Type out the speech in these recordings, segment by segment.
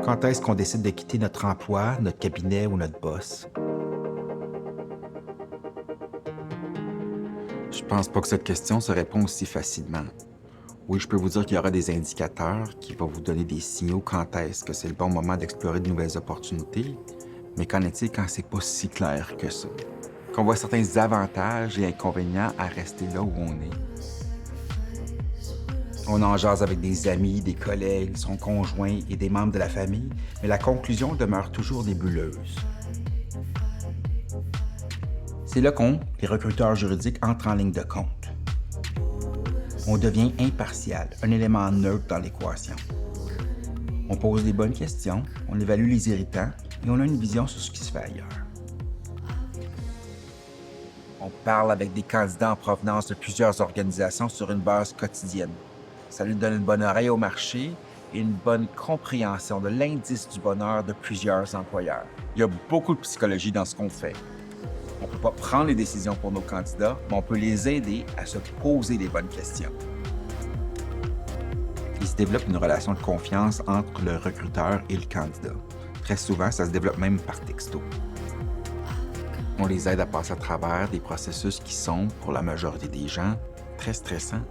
Quand est-ce qu'on décide de quitter notre emploi, notre cabinet ou notre boss? Je pense pas que cette question se répond aussi facilement. Oui, je peux vous dire qu'il y aura des indicateurs qui vont vous donner des signaux quand est-ce que c'est le bon moment d'explorer de nouvelles opportunités, mais qu'en est-il quand c'est pas si clair que ça? Qu'on voit certains avantages et inconvénients à rester là où on est. On en jase avec des amis, des collègues, son conjoint et des membres de la famille, mais la conclusion demeure toujours nébuleuse. C'est là les recruteurs juridiques, entrent en ligne de compte. On devient impartial, un élément neutre dans l'équation. On pose les bonnes questions, on évalue les irritants et on a une vision sur ce qui se fait ailleurs. On parle avec des candidats en provenance de plusieurs organisations sur une base quotidienne. Ça lui donne une bonne oreille au marché et une bonne compréhension de l'indice du bonheur de plusieurs employeurs. Il y a beaucoup de psychologie dans ce qu'on fait. On ne peut pas prendre les décisions pour nos candidats, mais on peut les aider à se poser les bonnes questions. Il se développe une relation de confiance entre le recruteur et le candidat. Très souvent, ça se développe même par texto. On les aide à passer à travers des processus qui sont, pour la majorité des gens, très stressants.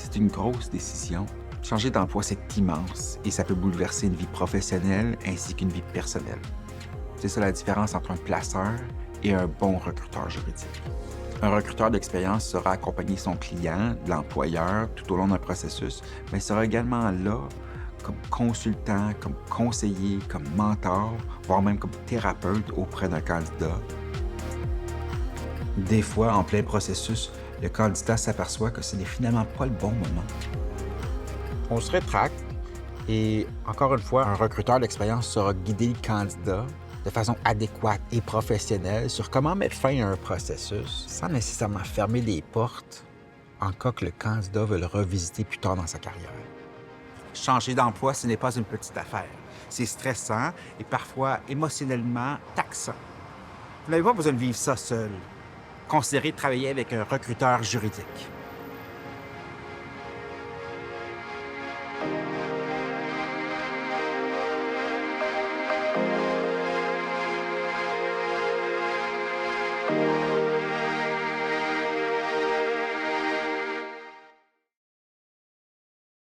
C'est une grosse décision. Changer d'emploi, c'est immense et ça peut bouleverser une vie professionnelle ainsi qu'une vie personnelle. C'est ça la différence entre un placeur et un bon recruteur juridique. Un recruteur d'expérience saura accompagner son client, l'employeur, tout au long d'un processus, mais sera également là comme consultant, comme conseiller, comme mentor, voire même comme thérapeute auprès d'un candidat. Des fois, en plein processus, le candidat s'aperçoit que ce n'est finalement pas le bon moment. On se rétracte et, encore une fois, un recruteur d'expérience saura guider le candidat de façon adéquate et professionnelle sur comment mettre fin à un processus sans nécessairement fermer les portes en cas que le candidat veut le revisiter plus tard dans sa carrière. Changer d'emploi, ce n'est pas une petite affaire. C'est stressant et parfois émotionnellement taxant. Vous n'avez pas besoin de vivre ça seul. Considérez de travailler avec un recruteur juridique.